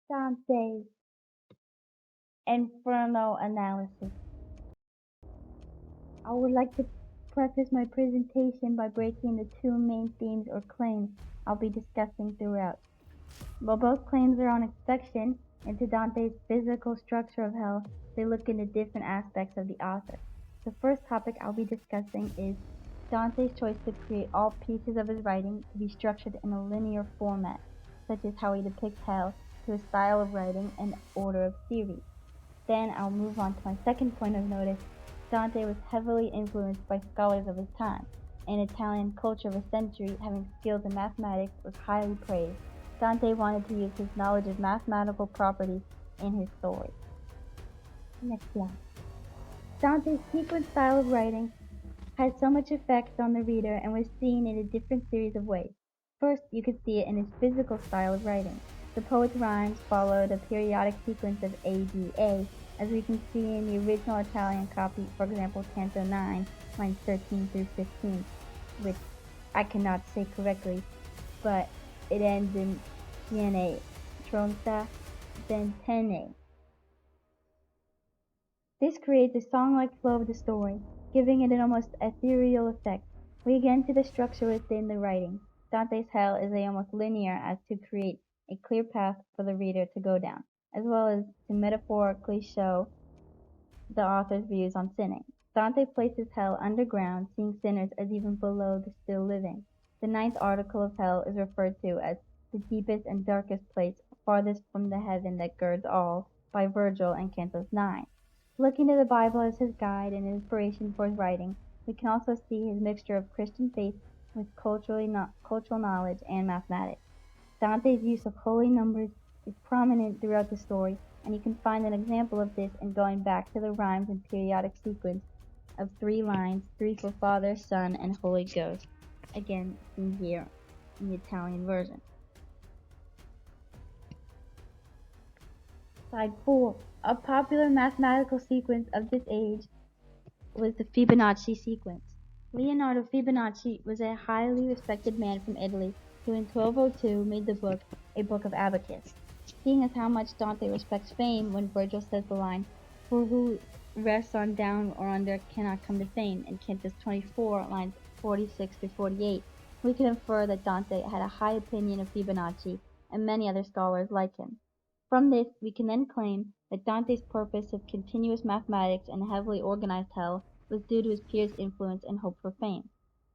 Dante, Inferno analysis. I would like to preface my presentation by breaking the two main themes or claims I'll be discussing throughout. While both claims are on inspection into Dante's physical structure of hell, they look into different aspects of the author. The first topic I'll be discussing is Dante's choice to create all pieces of his writing to be structured in a linear format, such as how he depicts hell to a style of writing and order of series. Then I'll move on to my second point of notice. Dante was heavily influenced by scholars of his time. In Italian culture of a century, having skills in mathematics was highly praised. Dante wanted to use his knowledge of mathematical properties in his story. Next slide. Dante's sequence style of writing had so much effect on the reader and was seen in a different series of ways. First, you could see it in his physical style of writing. The poet's rhymes followed a periodic sequence of ABA, as we can see in the original Italian copy, for example, Canto 9, lines 13 through 15, which I cannot say correctly, but it ends in tiene, tronta, then tene. This creates a song-like flow of the story, giving it an almost ethereal effect. We again see the structure within the writing. Dante's hell is almost linear as to create a clear path for the reader to go down, as well as to metaphorically show the author's views on sinning. Dante places hell underground, seeing sinners as even below the still living. The ninth article of hell is referred to as the deepest and darkest place, farthest from the heaven that girds all, by Virgil in Cantos 9. Looking to the Bible as his guide and inspiration for his writing, we can also see his mixture of Christian faith with cultural knowledge and mathematics. Dante's use of holy numbers is prominent throughout the story, and you can find an example of this in going back to the rhymes and periodic sequence of 3 lines, 3 for Father, Son, and Holy Ghost, again seen here in the Italian version. Slide 4. A popular mathematical sequence of this age was the Fibonacci sequence. Leonardo Fibonacci was a highly respected man from Italy who in 1202 made the book a book of abacus. Seeing as how much Dante respects fame when Virgil says the line, "For who rests on down or under cannot come to fame," in Cantus 24, lines 46 to 48, we can infer that Dante had a high opinion of Fibonacci and many other scholars like him. From this, we can then claim that Dante's purpose of continuous mathematics and a heavily organized hell was due to his peers' influence and hope for fame.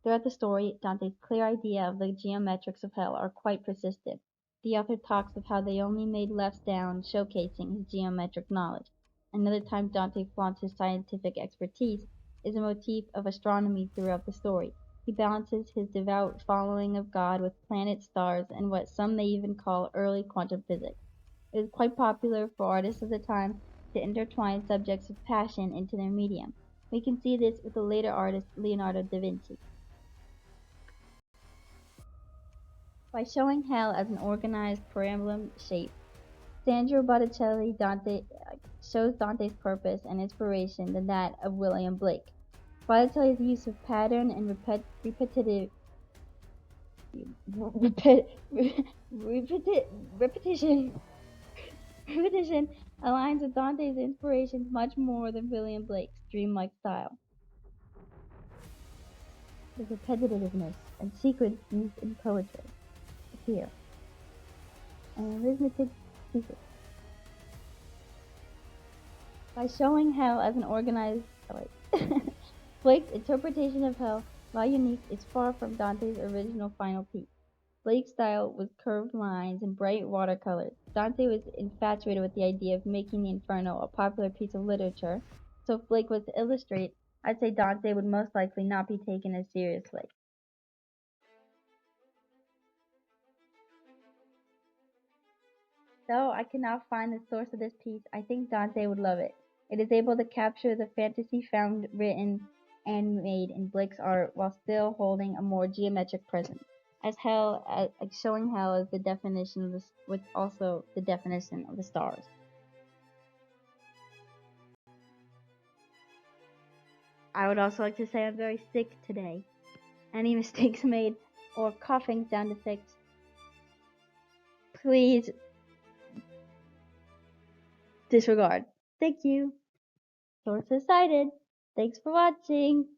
Throughout the story, Dante's clear idea of the geometrics of hell are quite persistent. The author talks of how they only made lefts down, showcasing his geometric knowledge. Another time Dante flaunts his scientific expertise is a motif of astronomy throughout the story. He balances his devout following of God with planets, stars, and what some may even call early quantum physics. It was quite popular for artists of the time to intertwine subjects of passion into their medium. We can see this with the later artist Leonardo da Vinci. By showing hell as an organized perambulum shape, Sandro Botticelli shows Dante's purpose and inspiration than that of William Blake. Botticelli's use of pattern and repetition aligns with Dante's inspirations much more than William Blake's dreamlike style. The repetitiveness and sequence used in poetry appear. An arithmetic sequence. By showing hell as an organized Blake's interpretation of hell, while unique, is far from Dante's original final piece. Blake's style was curved lines and bright watercolors. Dante was infatuated with the idea of making the Inferno a popular piece of literature, so if Blake was to illustrate, I'd say Dante would most likely not be taken as seriously. Though I cannot find the source of this piece, I think Dante would love it. It is able to capture the fantasy found written and made in Blake's art while still holding a more geometric presence. Showing hell as the definition of this, with also the definition of the stars. I would also like to say I'm very sick today. Any mistakes made or coughing sound effects, please Disregard. Thank you. Sources cited. Thanks for watching.